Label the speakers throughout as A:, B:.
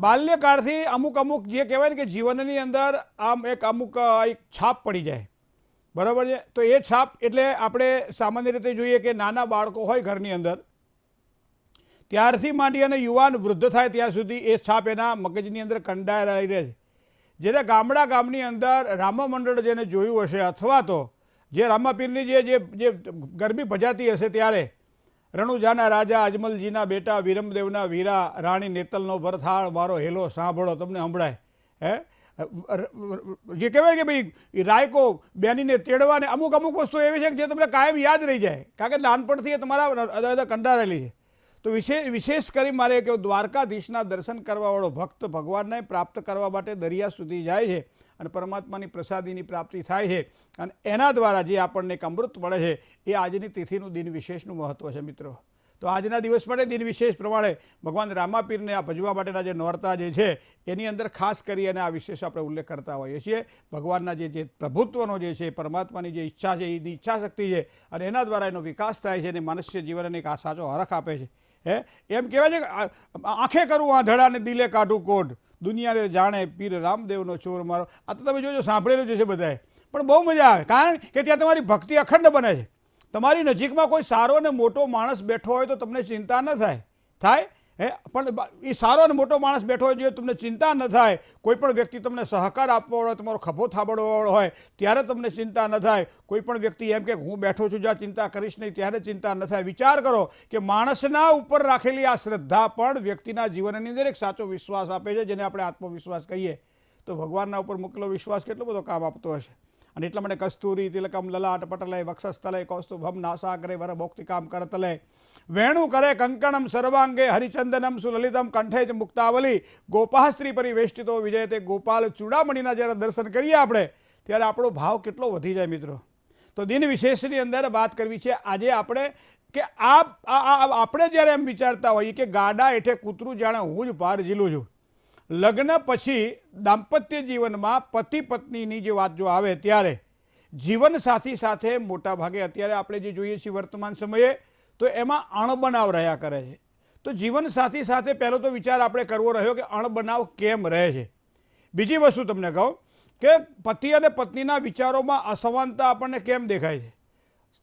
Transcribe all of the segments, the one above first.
A: બાલ્યકાળથી અમુક અમુક જે કહેવાય ને કે જીવનની અંદર આમ એક અમુક એક છાપ પડી જાય, બરાબર છે. તો એ છાપ એટલે આપણે સામાન્ય રીતે જોઈએ કે નાના બાળકો હોય ઘરની અંદર, ત્યારથી માંડી અને યુવાન વૃદ્ધ થાય ત્યાં સુધી એ છાપ એના મગજની અંદર કંડાયેલી રહે છે. જેને ગામની અંદર રામા મંડળ જેને જોયું હશે, અથવા તો જે રામાપીરની જે ગરબી ભજાતી હશે ત્યારે રણુજાના રાજા અજમલજીના બેટા વીરમદેવના વીરા રાણી નેતલનો ભરથાળ મારો હેલો સાંભળો તમને સંભળાય. જે કહેવાય કે ભાઈ રાયકો બેનીને તેડવાને અમુક વસ્તુ એવી છે કે જે તમને કાયમ યાદ રહી જાય, કારણ કે નાનપણથી એ તમારા કંડારેલી છે. તો વિશેષ કરી મારે કે દ્વારકાધીશના દર્શન કરવાવાળો ભક્ત ભગવાનને પ્રાપ્ત કરવા માટે દરિયા સુધી જાય છે અને પરમાત્માની પ્રસાદીની પ્રાપ્તિ થાય છે, અને એના દ્વારા જે આપણને એક અમૃત મળે છે એ આજની તિથિનું દિન વિશેષનું મહત્ત્વ છે મિત્રો. તો આજના દિવસ માટે દિન વિશેષ પ્રમાણે ભગવાન રામાપીરને આ ભજવા માટેના જે નોરતા જે છે એની અંદર ખાસ કરી અને આ વિશેષ આપણે ઉલ્લેખ કરતા હોઈએ છીએ. ભગવાનના જે પ્રભુત્વનો જે છે, પરમાત્માની જે ઈચ્છા છે, એની ઈચ્છા શક્તિ છે, અને એના દ્વારા એનો વિકાસ થાય છે અને મનુષ્ય જીવનને એક આ સાચો હરખ આપે છે. એમ કહેવાય છે કે આંખે કરું આંધળા ને દિલે કાઢું કોઢ, દુનિયાને જાણે પીર રામદેવનો ચોર મારો. આ તો તમે જોજો, સાંભળેલું જ છે બધાએ, પણ બહુ મજા આવે, કારણ કે ત્યાં તમારી ભક્તિ અખંડ બને છે. તમારી નજીકમાં કોઈ સારો અને મોટો માણસ બેઠો હોય તો તમને ચિંતા ન થાય પણ એ સારો અને મોટો માણસ બેઠો હોય જો તમને ચિંતા ન થાય, કોઈ પણ વ્યક્તિ તમને સહકાર આપવાવાળો હોય, તમારો ખભો થાબડવાવાળો હોય ત્યારે તમને ચિંતા ન થાય. કોઈ પણ વ્યક્તિ એમ કે હું બેઠો છું જ્યાં ચિંતા કરીશ નહીં ત્યારે ચિંતા ન થાય. વિચાર કરો કે માણસના ઉપર રાખેલી આ શ્રદ્ધા પણ વ્યક્તિના જીવનની અંદર એક સાચો વિશ્વાસ આપે છે, જેને આપણે આત્મવિશ્વાસ કહીએ. તો ભગવાનના ઉપર મૂકેલો વિશ્વાસ કેટલો બધો કામ આપતો હશે. અને એટલા માટે કસ્તુરી તિલકમ લલાટ પટલે વક્ષસ્થલે કૌસ્તુભમ નાસાગ્રે વરભોક્તિકામ કરતલે વેણુ કરે કંકણમ સર્વાંગે હરિચંદનમ સુલલિતમ કંઠે જ મુક્તાવલી ગોપાહ સ્ત્રી પરિવેષ્ટિતો વિજય. તે ગોપાલ ચૂડામણીના જ્યારે દર્શન કરીએ આપણે ત્યારે આપણો ભાવ કેટલો વધી જાય મિત્રો. તો દિન વિશેષની અંદર વાત કરવી છે આજે આપણે કે આપણે જ્યારે એમ વિચારતા હોઈએ કે ગાડા હેઠે કૂતરું જાણે હું જ પાર ઝીલું છું. લગ્ન પછી દાંપત્ય જીવનમાં પતિ પત્નીની જે વાત જો આવે ત્યારે જીવનસાથી સાથે મોટા ભાગે અત્યારે આપણે જે જોઈએ છીએ વર્તમાન સમયે તો એમાં અણબનાવ રહ્યા કરે છે. તો જીવનસાથી સાથે પહેલો તો વિચાર આપણે કરવો રહ્યો કે અણબનાવ કેમ રહે છે. બીજી વસ્તુ તમને કહું કે પતિ અને પત્નીના વિચારોમાં અસમાનતા આપણને કેમ દેખાય છે.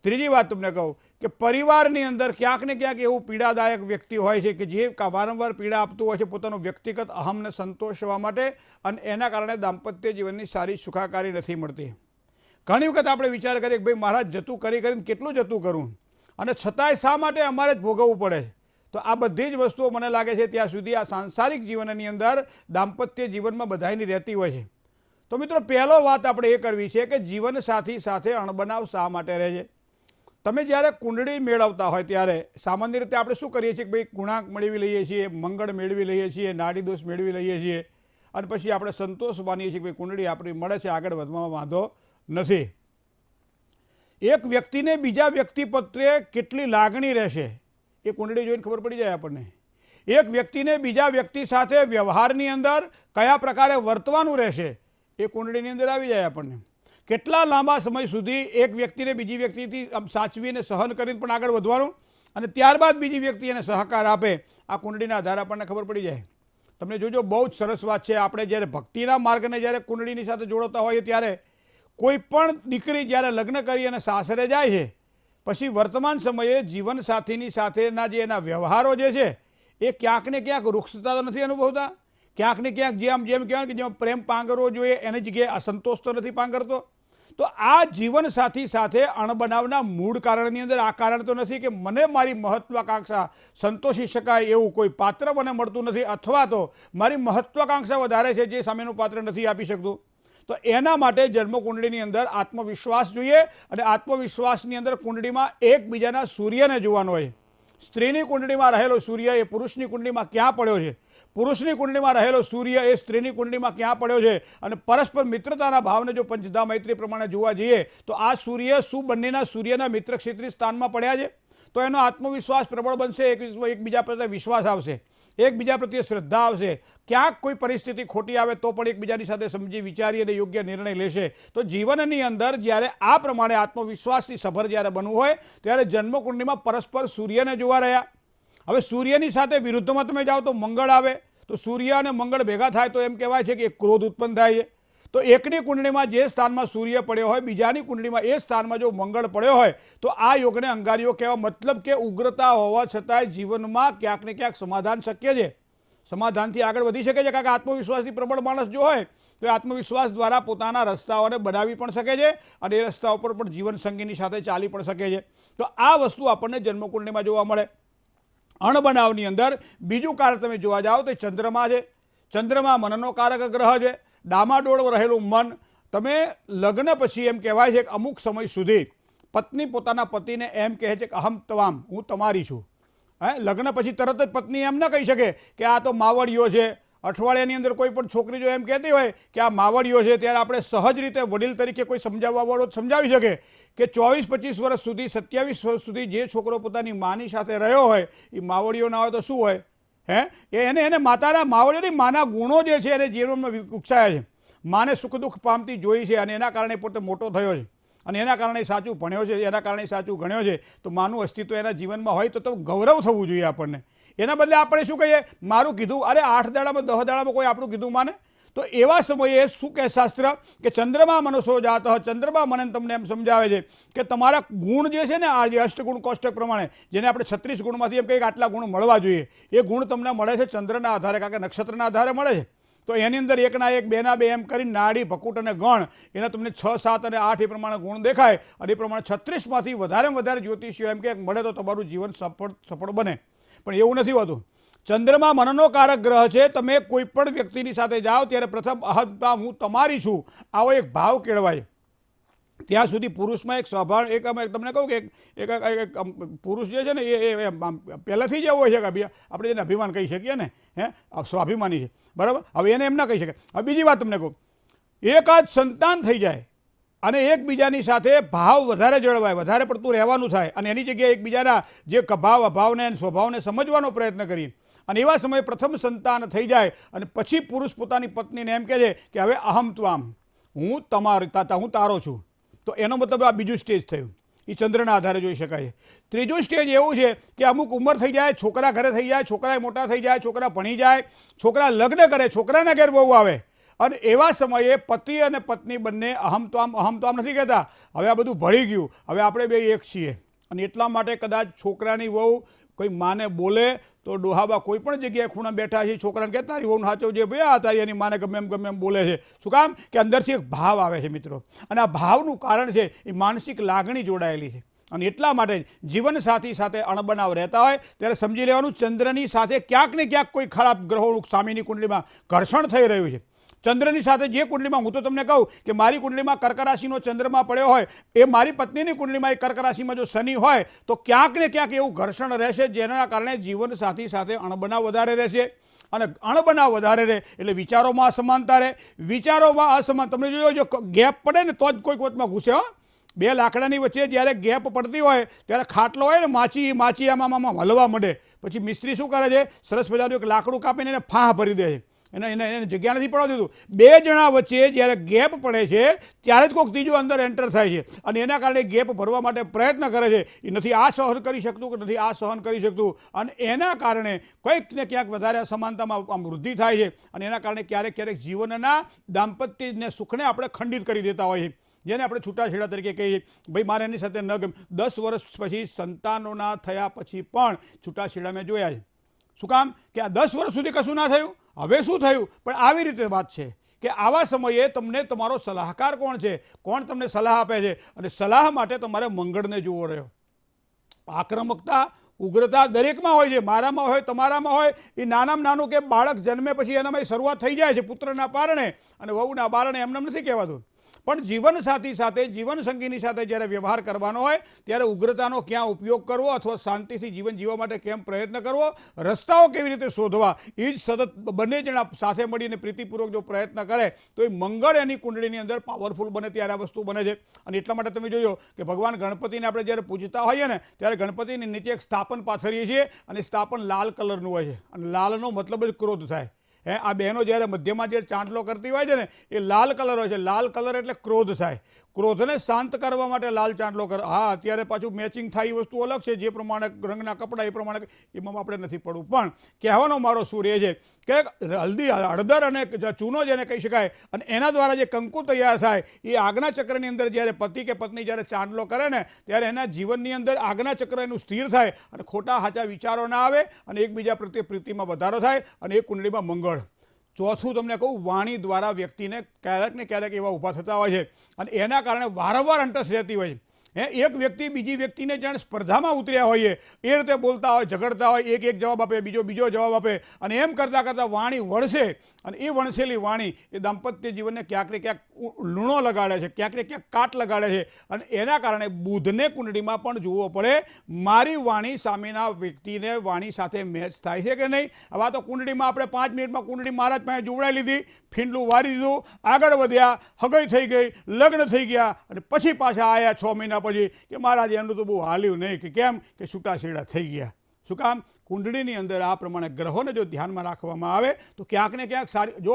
A: ત્રીજી વાત તમને કહું કે પરિવારની અંદર ક્યાંક ને ક્યાંક એવું પીડાદાયક વ્યક્તિ હોય છે કે જે વારંવાર પીડા આપતું હોય છે પોતાનો વ્યક્તિગત અહમને સંતોષવા માટે, અને એના કારણે દાંપત્ય જીવનની સારી સુખાકારી નથી મળતી. ઘણી વખત આપણે વિચાર કરીએ કે ભાઈ મારા જતું કરીને કેટલું જતું કરું, અને છતાંય શા માટે અમારે જ ભોગવવું પડે. તો આ બધી જ વસ્તુઓ મને લાગે છે ત્યાં સુધી આ સાંસારિક જીવનની અંદર દાંપત્ય જીવનમાં બધાની રહેતી હોય છે. તો મિત્રો પહેલો વાત આપણે એ કરવી છે કે જીવનસાથી સાથે અણબનાવ શા માટે રહે છે. તમે જ્યારે કુંડળી મેળવતા હોય ત્યારે સામાન્ય રીતે આપણે શું કરીએ છીએ કે ભાઈ ગુણાંક મેળવી લઈએ છીએ, મંગળ મેળવી લઈએ છીએ, નાડી દોષ મેળવી લઈએ છીએ, અને પછી આપણે સંતોષ માનીએ છીએ કે ભાઈ કુંડળી આપણી મળે છે, આગળ વધવામાં વાંધો નથી. એક વ્યક્તિને બીજા વ્યક્તિ પ્રત્યે કેટલી લાગણી રહેશે એ કુંડળી જોઈને ખબર પડી જાય આપણને. એક વ્યક્તિને બીજા વ્યક્તિ સાથે વ્યવહારની અંદર કયા પ્રકારે વર્તવાનું રહેશે એ કુંડળીની અંદર આવી જાય આપણને. કેટલા લાંબા સમય સુધી એક વ્યક્તિને બીજી વ્યક્તિથી આમ સાચવીને સહન કરીને પણ આગળ વધવાનું, અને ત્યારબાદ બીજી વ્યક્તિ એને સહકાર આપે, આ કુંડળીના આધારે આપણને ખબર પડી જાય. તમને જોજો, બહુ જ સરસ વાત છે. આપણે જ્યારે ભક્તિના માર્ગને જ્યારે કુંડળીની સાથે જોડતા હોઈએ ત્યારે કોઈ પણ દીકરી જ્યારે લગ્ન કરી અને સાસરે જાય છે પછી વર્તમાન સમયે જીવનસાથીની સાથેના જે એના વ્યવહારો જે છે એ ક્યાંક ને ક્યાંક રૂક્ષતા તો નથી અનુભવતા, ક્યાંક ને ક્યાંક જેમ કહેવાય કે જેમ પ્રેમ પાંગરવો જોઈએ એની જગ્યાએ અસંતોષ તો નથી પાંગરતો. તો આ જીવનસાથી સાથે અણબનાવના મૂળ કારણની અંદર આ કારણ તો નથી કે મને મારી મહત્વાકાંક્ષા સંતોષી શકાય એવું કોઈ પાત્ર મને મળતું નથી, અથવા તો મારી મહત્વાકાંક્ષા વધારે છે જે સામેનું પાત્ર નથી આપી શકતું. તો એના માટે જન્મકુંડળીની અંદર આત્મવિશ્વાસ જોઈએ, અને આત્મવિશ્વાસની અંદર કુંડળીમાં એકબીજાના સૂર્યને જોવાનો હોય. સ્ત્રીની કુંડળીમાં રહેલો સૂર્ય એ પુરુષની કુંડળીમાં ક્યાં પડ્યો છે, પુરુષની કુંડળીમાં રહેલો સૂર્ય એ સ્ત્રીની કુંડળીમાં ક્યાં પડ્યો છે, અને પરસ્પર મિત્રતાના ભાવને જો પંચધા મૈત્રી પ્રમાણે જોવા જઈએ તો આ સૂર્ય શું બંનેના સૂર્યના મિત્ર ક્ષેત્રીય સ્થાનમાં પડ્યા છે. તો એનો આત્મવિશ્વાસ પ્રબળ બનશે, એકબીજા પ્રત્યે વિશ્વાસ આવશે, એકબીજા પ્રત્યે શ્રદ્ધા આવશે. ક્યાંક કોઈ પરિસ્થિતિ ખોટી આવે તો પણ એકબીજાની સાથે સમજી વિચારી અને યોગ્ય નિર્ણય લેશે. તો જીવનની અંદર જ્યારે આ પ્રમાણે આત્મવિશ્વાસથી સભર જ્યારે બનવું હોય ત્યારે જન્મકુંડળીમાં પરસ્પર સૂર્યને જોવા રહ્યા. હવે સૂર્યની સાથે વિરુદ્ધમાં તમે જાઓ તો મંગળ આવે, તો સૂર્ય અને મંગળ ભેગા થાય તો એમ કહેવાય છે કે એક ક્રોધ ઉત્પન્ન થાય છે. તો એકની કુંડળીમાં જે સ્થાનમાં સૂર્ય પડ્યો હોય, બીજાની કુંડળીમાં એ સ્થાનમાં જો મંગળ પડ્યો હોય તો આ યોગને અંગારીઓ કહેવા. મતલબ કે ઉગ્રતા હોવા છતાંય જીવનમાં ક્યાંક ને ક્યાંક સમાધાન શક્ય છે, સમાધાનથી આગળ વધી શકે છે. કારણ કે આત્મવિશ્વાસથી પ્રબળ માણસ જો હોય તો એ આત્મવિશ્વાસ દ્વારા પોતાના રસ્તાઓને બનાવી પણ શકે છે અને એ રસ્તા ઉપર પણ જીવનસંગીની સાથે ચાલી પણ શકે છે. તો આ વસ્તુ આપણને જન્મકુંડળીમાં જોવા મળે. અણબનાવની અંદર બીજું કારણ તમે જોવા જાઓ તો ચંદ્રમા છે. ચંદ્રમા મનનો કારક ગ્રહ છે. ડામાડોળ રહેલું મન. તમે લગ્ન પછી એમ કહેવાય છે કે અમુક સમય સુધી પત્ની પોતાના પતિને એમ કહે છે કે અહમ તમામ, હું તમારી છું. લગ્ન પછી તરત જ પત્ની એમ ન કહી શકે કે આ તો માવડિયો છે. અઠવાડિયાની અંદર કોઈ પણ છોકરી જો એમ કહેતી હોય કે આ માવડિયો છે, ત્યારે આપણે સહજ રીતે વડીલ તરીકે કોઈ સમજાવવાવાળો સમજાવી શકે કે 24-25 વર્ષ સુધી, 27 વર્ષ સુધી જે છોકરો પોતાની માની સાથે રહ્યો હોય એ માવડિયો ના હોય તો શું હોય? એને માતાના માવડિયોની માના ગુણો જે છે એને જીવનમાં વિકસાયા છે. માને સુખ દુઃખ પામતી જોઈ છે અને એના કારણે પોતે મોટો થયો છે અને એના કારણે સાચું ભણ્યો છે, એના કારણે સાચું ગણ્યો છે. તો માનું અસ્તિત્વ એના જીવનમાં હોય તો ગૌરવ થવું જોઈએ આપણને. એના બદલે આપણે શું કહીએ? મારું કીધું, અરે 8 દાડામાં 10 દાડામાં કોઈ આપણું કીધું માને? તો એવા સમયે શું કહે શાસ્ત્ર કે ચંદ્રમા મનસો જાત, ચંદ્રમા મને તમને એમ સમજાવે છે કે તમારા ગુણ જે છે ને, આ જે અષ્ટગુણ કોષ્ટક પ્રમાણે જેને આપણે 36 ગુણમાંથી એમ કહીએ કે આટલા ગુણ મળવા જોઈએ, એ ગુણ તમને મળે છે ચંદ્રના આધારે, કારણ કે નક્ષત્રના આધારે મળે છે. તો એની અંદર 1 ના 1, 2 ના 2 એમ કરીને નાડી, ભકુટ અને ગણ એના તમને 6, 7 અને 8 એ પ્રમાણે ગુણ દેખાય અને એ પ્રમાણે 36માંથી વધારેમાં વધારે જ્યોતિષીઓ એમ કે મળે તો તમારું જીવન સફળ બને. પણ એવું નથી હોતું. ચંદ્રમા મનનો કારક ગ્રહ છે. તમે કોઈ પણ વ્યક્તિની સાથે જાઓ ત્યારે પ્રથમ અહંતા, હું તમારી છું, આવો એક ભાવ કેળવાય. ત્યાં સુધી પુરુષમાં એક સ્વભાવ, એક અમે તમને કહું કે એક પુરુષ જે છે ને એ પહેલાંથી જ એવો હોય છે કે આપણે જેને અભિમાન કહી શકીએ ને, સ્વાભિમાની છે, બરાબર. હવે એને એમ ના કહી શકે. હવે બીજી વાત તમને કહું, એકાદ સંતાન થઈ જાય અને એકબીજાની સાથે ભાવ વધારે જળવાય, વધારે પડતું રહેવાનું થાય અને એની જગ્યાએ એકબીજાના જે ભાવ અભાવને અને સ્વભાવને સમજવાનો પ્રયત્ન કરીએ અને એવા સમયે પ્રથમ સંતાન થઈ જાય અને પછી પુરુષ પોતાની પત્નીને એમ કહે છે કે હવે અહમ ત્વામ, હું તમારી તાતા, હું તારો છું. તો એનો મતલબ આ બીજું સ્ટેજ થયું. એ ચંદ્રના આધારે જોઈ શકાય. ત્રીજું સ્ટેજ એવું છે કે અમુક ઉંમર થઈ જાય, છોકરા ઘરે થઈ જાય, છોકરા મોટા થઈ જાય, છોકરા ભણી જાય, છોકરા લગ્ન કરે, છોકરાના ઘેર બહુ આવે અને એવા સમયે પતિ અને પત્ની બંને અહમ તો આમ નથી કહેતા હવે આ બધું ભળી ગયું, હવે આપણે બે એક છીએ. અને એટલા માટે કદાચ છોકરાની વહુ કોઈ માને બોલે તો ડોહાબા કોઈ પણ જગ્યાએ ખૂણા બેઠા છે, છોકરાને કહે તારી વહુને સાચવજે ભાઈ, આ તારી એની માને ગમે એમ બોલે છે. શું કામ? કે અંદરથી એક ભાવ આવે છે મિત્રો, અને આ ભાવનું કારણ છે એ માનસિક લાગણી જોડાયેલી છે. અને એટલા માટે જીવન સાથી સાથે અણબનાવ રહેતા હોય ત્યારે સમજી લેવાનું ચંદ્રની સાથે ક્યાંક ને ક્યાંક કોઈ ખરાબ ગ્રહોનું સામેની કુંડલીમાં ઘર્ષણ થઈ રહ્યું છે. ચંદ્રની સાથે જે કુંડલીમાં, હું તો તમને કહું કે મારી કુંડલીમાં કર્ક રાશિનો ચંદ્રમાં પડ્યો હોય, એ મારી પત્નીની કુંડલીમાં એ કર્ક રાશિમાં જો શનિ હોય તો ક્યાંક ને ક્યાંક એવું ઘર્ષણ રહેશે, જેના કારણે જીવન સાથી સાથે અણબનાવ વધારે રહેશે. અને અણબનાવ વધારે રહે એટલે વિચારોમાં અસમાનતા રહે. વિચારોમાં અસમાન, તમે જોયો ગેપ પડે ને તો જ કોઈક વચમાં ઘૂસે. બે લાકડાની વચ્ચે જ્યારે ગેપ પડતી હોય ત્યારે ખાટલો હોય ને, માચી આમાં હલવા માંડે. પછી મિસ્ત્રી શું કરે છે? સરસ મજાનું એક લાકડું કાપીને એને ફાહ ભરી દે છે. એને જગ્યા નથી પડવા દીધું. બે જણા વચ્ચે જ્યારે ગેપ પડે છે ત્યારે જ કોઈક ત્રીજો અંદર એન્ટર થાય છે અને એના કારણે ગેપ ભરવા માટે પ્રયત્ન કરે છે. એ નથી આ સહન કરી શકતું કે નથી આ સહન કરી શકતું અને એના કારણે કંઈક ને ક્યાંક વધારે અસમાનતામાં વૃદ્ધિ થાય છે અને એના કારણે ક્યારેક જીવનના દાંપત્યને સુખને આપણે ખંડિત કરી દેતા હોય છે, જેને આપણે છૂટાછેડા તરીકે કહીએ. ભાઈ મારે એની સાથે ન ગમે. 10 વર્ષ પછી સંતાનોના થયા પછી પણ છૂટાછેડા મેં જોયા છે. શું કામ? કે આ 10 વર્ષ સુધી કશું ના થયું, હવે શું થયું? પણ આવી રીતે વાત છે કે આવા સમયે તમને તમારો સલાહકાર કોણ છે, કોણ તમને સલાહ આપે છે, અને સલાહ માટે તમારે મંગળને જોવો રહ્યો. આક્રમકતા, ઉગ્રતા દરેકમાં હોય છે, મારામાં હોય, તમારામાં હોય. એ નાનામાં નાનું કે બાળક જન્મે પછી એનામાં શરૂઆત થઈ જાય છે પુત્રના પારણે, અને વહુના બારણે એમને નથી કહેવાતું. પણ જીવનસાથી સાથે, જીવનસંગીની સાથે જ્યારે વ્યવહાર કરવાનો હોય ત્યારે ઉગ્રતાનો ક્યાં ઉપયોગ કરવો અથવા શાંતિથી જીવન જીવવા માટે કેમ પ્રયત્ન કરવો, રસ્તાઓ કેવી રીતે શોધવા, એ જ સતત બંને જણા સાથે મળીને પ્રીતિપૂર્વક જો પ્રયત્ન કરે તો એ મંગળ એની કુંડળીની અંદર પાવરફુલ બને ત્યારે આ વસ્તુ બને છે. અને એટલા માટે તમે જોયો કે ભગવાન ગણપતિને આપણે જ્યારે પૂજતા હોઈએ ને ત્યારે ગણપતિની નીચે એક સ્થાપન પાથરીએ છીએ અને સ્થાપન લાલ કલરનું હોય છે અને લાલનો મતલબ જ ક્રોધ થાય. આ બહેનો જ્યારે મધ્યમાં જે ચાંદલો કરતી હોય છે ને એ લાલ કલર હોય છે. લાલ કલર એટલે ક્રોધ થાય. ક્રોધને શાંત કરવા માટે લાલ ચાંદલો કર. હા, અત્યારે પાછું મેચિંગ થાય એ વસ્તુ અલગ છે, જે પ્રમાણે રંગના કપડાં એ પ્રમાણે એમાં આપણે નથી પડવું. પણ કહેવાનો મારો સૂર એ છે કે હળદી, હળદર અને ચૂનો જેને કહી શકાય, અને એના દ્વારા જે કંકુ તૈયાર થાય એ આગના ચક્રની અંદર જ્યારે પતિ કે પત્ની જ્યારે ચાંદલો કરે ને ત્યારે એના જીવનની અંદર આગના ચક્ર એનું સ્થિર થાય અને ખોટા સાચા વિચારો ના આવે અને એકબીજા પ્રત્યે પ્રીતિમાં વધારો થાય અને એ કુંડળીમાં મંગળ. ચોથું તમને કહું, વાણી દ્વારા વ્યક્તિને ક્યારેક ને ક્યારેક એવા ઊભા થતા હોય છે અને એના કારણે વારંવાર અંટસ રહેતી હોય છે. એક વ્યક્તિ બીજી વ્યક્તિને જાણે સ્પર્ધામાં ઉતર્યા હોઈએ એ રીતે બોલતા હોય, ઝઘડતા હોય, એક જવાબ આપે, બીજો જવાબ આપે અને એમ કરતાં કરતાં વાણી વળશે અને એ વણસેલી વાણી એ દાંપત્ય જીવનને ક્યાંક ને ક્યાંક લૂણો લગાડે છે, ક્યાંક ને ક્યાંક કાટ લગાડે છે અને એના કારણે બુધને કુંડળીમાં પણ જોવો પડે મારી વાણી સામેના વ્યક્તિને વાણી સાથે મેચ થાય છે કે નહીં. હવે આ તો કુંડળીમાં આપણે 5 મિનિટમાં કુંડળી મહારાજ પાસે જોવડાવી લીધી, ફીંડલું વારી દીધું, આગળ વધ્યા, હગાઈ થઈ ગઈ, લગ્ન થઈ ગયા અને પછી પાછા આવ્યા 6 મહિના પછી કે મહારાજ એનું તો બહુ હાલ્યું નહીં, કે કેમ કે છૂટાછેડા થઈ ગયા. શું કામ? કુંડળીની અંદર આ પ્રમાણે ગ્રહોને જો ધ્યાનમાં રાખવામાં આવે તો ક્યાંક ને ક્યાંક સારી, જો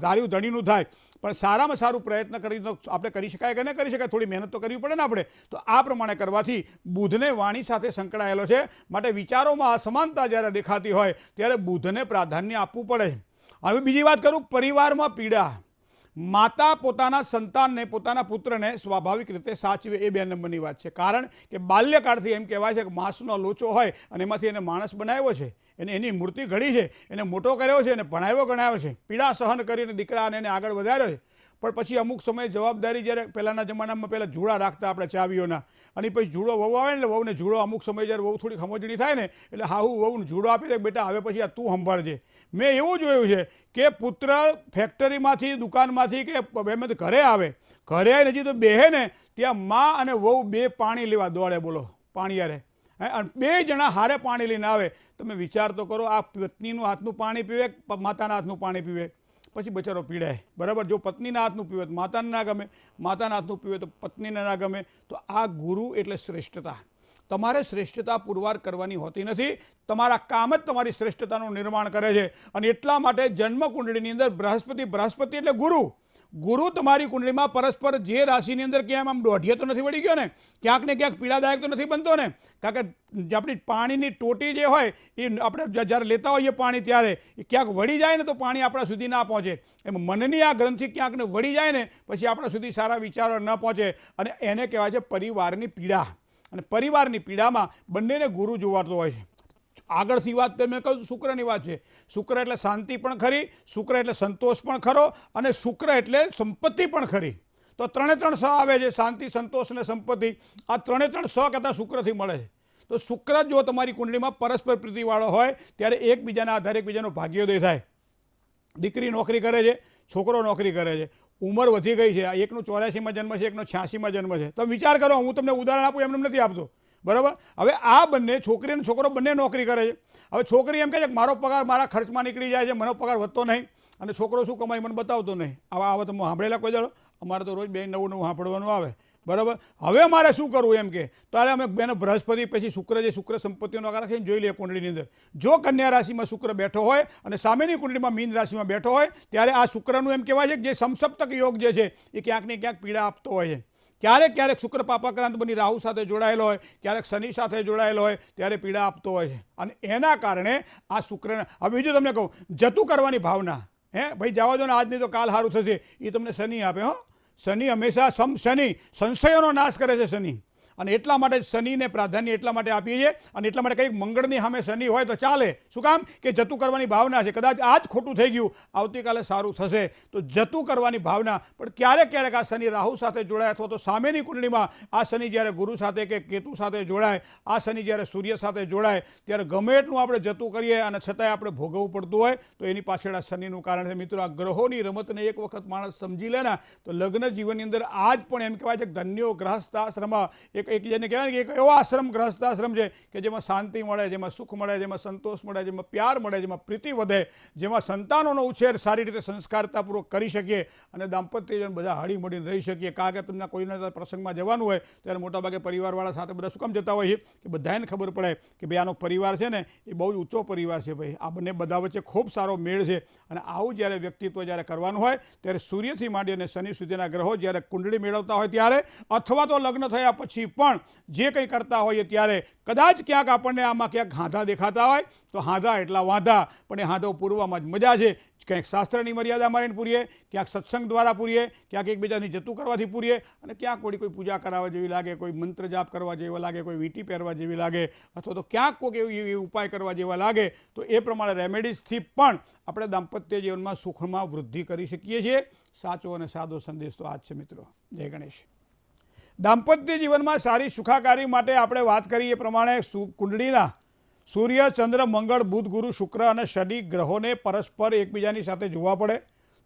A: ધાર્યું ધણીનું થાય પણ સારામાં સારું પ્રયત્ન કરી તો આપણે કરી શકાય કે ન કરી શકાય, થોડી મહેનત તો કરવી પડે ને આપણે. તો આ પ્રમાણે કરવાથી બુધને વાણી સાથે સંકળાયેલો છે, માટે વિચારોમાં અસમાનતા જ્યારે દેખાતી હોય ત્યારે બુધને પ્રાધાન્ય આપવું પડે. હવે બીજી વાત કરું, પરિવારમાં પીડા. માતા પોતાના સંતાનને, પોતાના પુત્રને સ્વાભાવિક રીતે સાચવે એ 2 નંબરની વાત છે. કારણ કે બાલ્યકાળથી એમ કહેવાય છે કે માંસનો લોચો હોય અને એમાંથી એને માણસ બનાવ્યો છે, એની મૂર્તિ ઘડી છે, એને મોટો કર્યો છે, એને ભણાવ્યો ગણાવ્યો છે, પીડા સહન કરીને દીકરાને એને આગળ વધાર્યો છે. પણ પછી અમુક સમયે જવાબદારી, જ્યારે પહેલાંના જમાનામાં પહેલાં જુડા રાખતા આપણે ચાવીઓના, અને પછી જુડો વહુ આવે ને, વહુને જુડો અમુક સમયે જ્યારે વહુ થોડી ખમોજણી થાય ને એટલે હાહુ વહુને જુડો આપી દે, બેટા હવે પછી આ તું સંભાળજે. મેં એવું જોયું છે કે પુત્ર ફેક્ટરીમાંથી, દુકાનમાંથી કે એમાંથી ઘરે આવે, ઘરે આવીને હજી તો બેહે ને ત્યાં મા અને વહુ 2 પાણી લેવા દોડે, બોલો, પાણીયારે. અને 2 જણા હારે પાણી લઈને આવે. તમે વિચાર તો કરો, આ પત્નીનું હાથનું પાણી પીવે, માતાના હાથનું પાણી પીવે, પછી બચારો પીડાય. બરાબર? જો પત્નીના હાથનું પીવે તો માતાને ના ગમે, માતાના હાથનું પીવે તો પત્નીને ના ગમે. તો આ ગુરુ એટલે શ્રેષ્ઠતા. તમારે શ્રેષ્ઠતા પુરવાર કરવાની હોતી નથી, તમારા કામ જ તમારી શ્રેષ્ઠતાનું નિર્માણ કરે છે. અને એટલા માટે જન્મ કુંડળીની અંદર બૃહસ્પતિ એટલે ગુરુ તમારી કુંડળીમાં પરસ્પર જે રાશિની અંદર ક્યાંક આમ દોઢિયા તો નથી વળી ગયો ને, ક્યાંક ને ક્યાંક પીડાદાયક તો નથી બનતો ને. કારણ કે આપણી પાણીની ટોટી જે હોય એ આપણે જ્યારે લેતા હોઈએ પાણી ત્યારે એ ક્યાંક વળી જાય ને તો પાણી આપણા સુધી ના પહોંચે. એમ મનની આ ગ્રંથિ ક્યાંક ને વળી જાય ને પછી આપણા સુધી સારા વિચારો ન પહોંચે અને એને કહેવાય છે પરિવારની પીડા. અને પરિવારની પીડામાં બંનેને ગુરુ જોવાતો હોય છે. આગળથી વાત મેં કહ્યું શુક્રની વાત છે. શુક્ર એટલે શાંતિ પણ ખરી, શુક્ર એટલે સંતોષ પણ ખરો અને શુક્ર એટલે સંપત્તિ પણ ખરી. તો 3 સ આવે છે, શાંતિ, સંતોષ અને સંપત્તિ. આ 3 સ કહેતા શુક્રથી મળે છે. તો શુક્ર જો તમારી કુંડળીમાં પરસ્પર પ્રીતિવાળો હોય ત્યારે એકબીજાના આધારે એકબીજાનો ભાગ્યોદય થાય. દીકરી નોકરી કરે છે, છોકરો નોકરી કરે છે, ઉંમર વધી ગઈ છે, એકનો 84માં જન્મ છે, એકનો 86માં જન્મ છે. તમે વિચાર કરો, હું તમને ઉદાહરણ આપું એમને નથી આપતો, બરાબર? હવે આ બંને, છોકરી અને છોકરો બંને નોકરી કરે છે. હવે છોકરી એમ કહે છે કે મારો પગાર મારા ખર્ચમાં નીકળી જાય છે, મને પગાર વધતો નહીં, અને છોકરો શું કમાય મને બતાવતો નહીં. આવા તમે સાંભળેલા કોઈ દાડો? અમારે તો રોજ 2 નવું સાંભળવાનું આવે, બરાબર? હવે મારે શું કરવું એમ કે ત્યારે અમે બેનો બૃહસ્પતિ પછી શુક્ર, જે શુક્ર સંપત્તિનો આકાર રાખીને જોઈ લઈએ કુંડળીની અંદર. જો કન્યા રાશિમાં શુક્ર બેઠો હોય અને સામેની કુંડળીમાં મીન રાશિમાં બેઠો હોય ત્યારે આ શુક્રનું એમ કહેવાય છે કે જે સમસપ્તક યોગ જે છે એ ક્યાંક ને ક્યાંક પીડા આપતો હોય છે. ક્યારેક શુક્ર પાપાક્રાંત બની રાહુ સાથે જોડાયેલો હોય, ક્યારેક શનિ સાથે જોડાયેલો હોય ત્યારે પીડા આપતો હોય છે. અને એના કારણે આ શુક્રને, હવે બીજું તમને કહું, જતું કરવાની ભાવના, ભાઈ જવા દો ને આજ નહીં તો કાલ સારું થશે, એ તમને શનિ આપે. શનિ હંમેશા શનિ સંશયોનો નાશ કરે છે શનિ. અને એટલા માટે શનિને પ્રાધાન્ય એટલા માટે આપીએ છીએ. અને એટલા માટે કંઈક મંગળની સામે શનિ હોય તો ચાલે. શું કામ? કે જતું કરવાની ભાવના છે. કદાચ આજ ખોટું થઈ ગયું, આવતીકાલે સારું થશે, તો જતું કરવાની ભાવના. પણ ક્યારેક આ શનિ રાહુ સાથે જોડાય અથવા તો સામેની કુંડળીમાં આ શનિ જ્યારે ગુરુ સાથે કે કેતુ સાથે જોડાય, આ શનિ જ્યારે સૂર્ય સાથે જોડાય ત્યારે ગમે એટલું આપણે જતું કરીએ અને છતાંય આપણે ભોગવવું પડતું હોય તો એની પાછળ આ શનિનું કારણ છે. મિત્રો, આ ગ્રહોની રમતને એક વખત માણસ સમજી લે ને તો લગ્ન જીવનની અંદર આજ પણ એમ કહેવાય છે કે ધન્યો ગ્રહસ્થાશ્રમ, એક એક જેને કહેવાય ને કે એક એવો આશ્રમ ગ્રહસ્થ આશ્રમ છે કે જેમાં શાંતિ મળે, જેમાં સુખ મળે, જેમાં સંતોષ મળે, જેમાં પ્યાર મળે, જેમાં પ્રીતિ વધે, જેમાં સંતાનોનો ઉછેર સારી રીતે સંસ્કારતાપૂર્વક કરી શકીએ અને દાંપત્ય જીવન બધા હળીમળીને રહી શકીએ. કારણ કે તમને કોઈના પ્રસંગમાં જવાનું હોય ત્યારે મોટાભાગે પરિવારવાળા સાથે બધા શું કામ જતા હોય છે કે બધાને ખબર પડે કે ભાઈ આનો પરિવાર છે ને એ બહુ જ ઊંચો પરિવાર છે, ભાઈ આ બંને બધા વચ્ચે ખૂબ સારો મેળ છે. અને આવું જ્યારે વ્યક્તિત્વ જ્યારે કરવાનું હોય ત્યારે સૂર્યથી માંડી અને શનિ સુધીના ગ્રહો જ્યારે કુંડળી મેળવતા હોય ત્યારે અથવા તો લગ્ન થયા પછી પણ જે કંઈ કરતા હોઈએ ત્યારે કદાચ ક્યાંક આપણને આમાં ક્યાંક હાંધા દેખાતા હોય તો હાંધા એટલા વાંધા, પણ એ હાંધો પૂરવામાં જ મજા છે. ક્યાંક શાસ્ત્રની મર્યાદા મારીને પૂરીએ, ક્યાંક સત્સંગ દ્વારા પૂરીએ, ક્યાંક એકબીજાની જતું કરવાથી પૂરીએ, અને ક્યાંક કોઈ પૂજા કરાવવા જેવી લાગે, કોઈ મંત્ર જાપ કરવા જેવો લાગે, કોઈ વીંટી પહેરવા જેવી લાગે, અથવા તો ક્યાંક કોઈક એવી ઉપાય કરવા જેવા લાગે તો એ પ્રમાણે રેમેડીઝથી પણ આપણે દાંપત્ય જીવનમાં સુખમાં વૃદ્ધિ કરી શકીએ છીએ. સાચો અને સાદો સંદેશ તો આ જ છે મિત્રો. જય ગણેશ. દાંપત્ય જીવનમાં સારી સુખાકારી માટે આપણે વાત કરીએ એ પ્રમાણે કુંડળીના સૂર્ય, ચંદ્ર, મંગળ, બુધ, ગુરુ, શુક્ર અને શનિ ગ્રહોને પરસ્પર એકબીજાની સાથે જોવા પડે.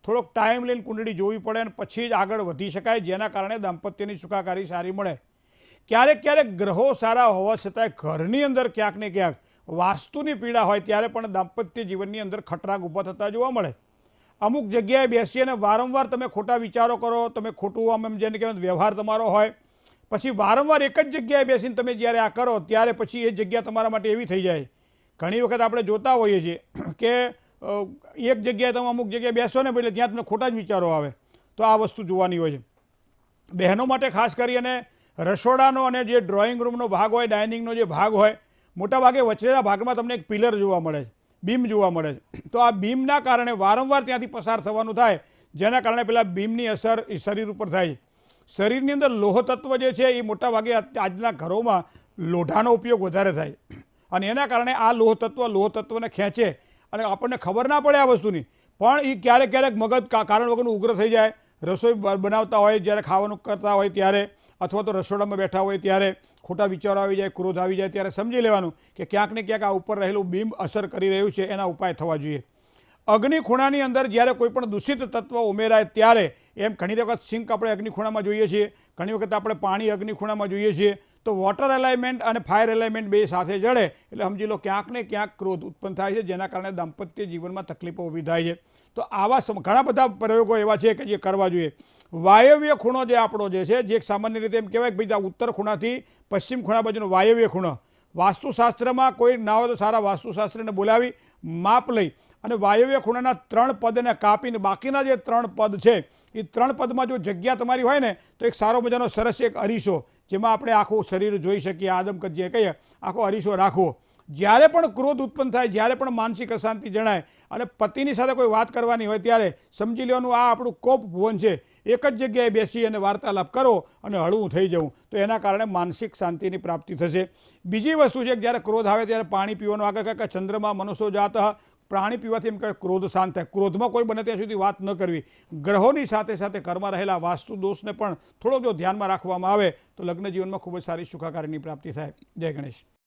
A: થોડોક ટાઈમ લઈને કુંડળી જોવી પડે અને પછી જ આગળ વધી શકાય, જેના કારણે દાંપત્યની સુખાકારી સારી મળે. ક્યારેક ક્યારેક ગ્રહો સારા હોવા છતાંય ઘરની અંદર ક્યાંક ને ક્યાંક વાસ્તુની પીડા હોય ત્યારે પણ દાંપત્ય જીવનની અંદર ખટરાગ ઊભા થતા જોવા મળે. અમુક જગ્યાએ બેસી અને વારંવાર તમે ખોટા વિચારો કરો, તમે ખોટું આમ જેને કહેવાય વ્યવહાર તમારો હોય, પછી વારંવાર એક જ જગ્યાએ બેસીને તમે જ્યારે આ કરો ત્યારે પછી એ જગ્યા તમારા માટે એવી થઈ જાય. ઘણી વખત આપણે જોતા હોઈએ છીએ કે એક જગ્યાએ તમે અમુક જગ્યાએ બેસો ને એટલે ત્યાં તમને ખોટા જ વિચારો આવે. તો આ વસ્તુ જોવાની હોય છે. બહેનો માટે ખાસ કરી અને રસોડાનો અને જે ડ્રોઈંગ રૂમનો ભાગ હોય, ડાઇનિંગનો જે ભાગ હોય, મોટાભાગે વચ્ચેના ભાગમાં તમને એક પિલર જોવા મળે છે, બીમ જોવા મળે છે. તો આ બીમના કારણે વારંવાર ત્યાંથી પસાર થવાનું થાય, જેના કારણે પેલા બીમની અસર એ શરીર ઉપર થાય છે. શરીરની અંદર લોહ તત્વ જે છે એ મોટાભાગે આજના ઘરોમાં લોઢાનો ઉપયોગ વધારે થાય અને એના કારણે આ લોહ તત્વને ખેંચે અને આપણને ખબર ના પડે આ વસ્તુની, પણ એ ક્યારેક ક્યારેક મગજ કારણ વગરનું ઉગ્ર થઈ જાય. રસોઈ બનાવતા હોય, જ્યારે ખાવાનું કરતા હોય ત્યારે, અથવા તો રસોડામાં બેઠા હોય ત્યારે ખોટા વિચારો આવી જાય, ક્રોધ આવી જાય, ત્યારે સમજી લેવાનું કે ક્યાંક ને ક્યાંક આ ઉપર રહેલું બીમ અસર કરી રહ્યું છે, એના ઉપાય થવા જોઈએ. અગ્નિ ખૂણાની અંદર જ્યારે કોઈ પણ દૂષિત તત્વ ઉમેરાય ત્યારે, એમ ઘણી વખત સિંક આપણે અગ્નિ ખૂણામાં જોઈએ છીએ, ઘણી વખત આપણે પાણી અગ્નિ ખૂણામાં જોઈએ છીએ, તો વોટર એલાઇમેન્ટ અને ફાયર એલાઇમેન્ટ બે સાથે જડે એટલે સમજી લો ક્યાંક ને ક્યાંક ક્રોધ ઉત્પન્ન થાય છે, જેના કારણે દાંપત્ય જીવનમાં તકલીફો ઊભી થાય છે. તો આવા ઘણા બધા પ્રયોગો એવા છે કે જે કરવા જોઈએ. વાયવ્ય ખૂણો જે આપણો જે છે, જે સામાન્ય રીતે એમ કહેવાય કે ભાઈ ઉત્તર ખૂણાથી પશ્ચિમ ખૂણા બાજુનો વાયવ્ય ખૂણો, વાસ્તુશાસ્ત્રમાં કોઈ ના હોય તો સારા વાસ્તુશાસ્ત્રીને બોલાવી માપ લઈ અને વાયવ્ય ખૂણાના 3 પદને કાપીને બાકીના જે 3 પદ છે એ 3 પદમાં જો જગ્યા તમારી હોય ને તો એક સારો મજાનો સરસ એક અરીસો, જેમાં આપણે આખું શરીર જોઈ શકીએ, આદમકદ જે કહીએ, આખો અરીસો રાખવો. જ્યારે પણ ક્રોધ ઉત્પન્ન થાય, જ્યારે પણ માનસિક અશાંતિ જણાય અને પતિની સાથે કોઈ વાત કરવાની હોય ત્યારે સમજી લેવાનું આ આપણું કોપ ભુવન છે, એક જ જગ્યાએ બેસી અને વાર્તાલાપ કરો અને હળવું થઈ જવું, તો એના કારણે માનસિક શાંતિની પ્રાપ્તિ થશે. બીજી વસ્તુ છે કે જ્યારે ક્રોધ આવે ત્યારે પાણી પીવાનું. આગળ કે ચંદ્રમાં મનુષ્યો જાત, પાણી પીવાથી એમ કહે ક્રોધ શાંત થાય. ક્રોધમાં કોઈ બને ત્યાં સુધી વાત ન કરવી. ગ્રહોની સાથે સાથે ઘરમાં રહેલા વાસ્તુ દોષને પણ થોડો જો ધ્યાનમાં રાખવામાં આવે તો લગ્ન જીવનમાં ખૂબ જ સારી સુખાકારીની પ્રાપ્તિ થાય. જય ગણેશ.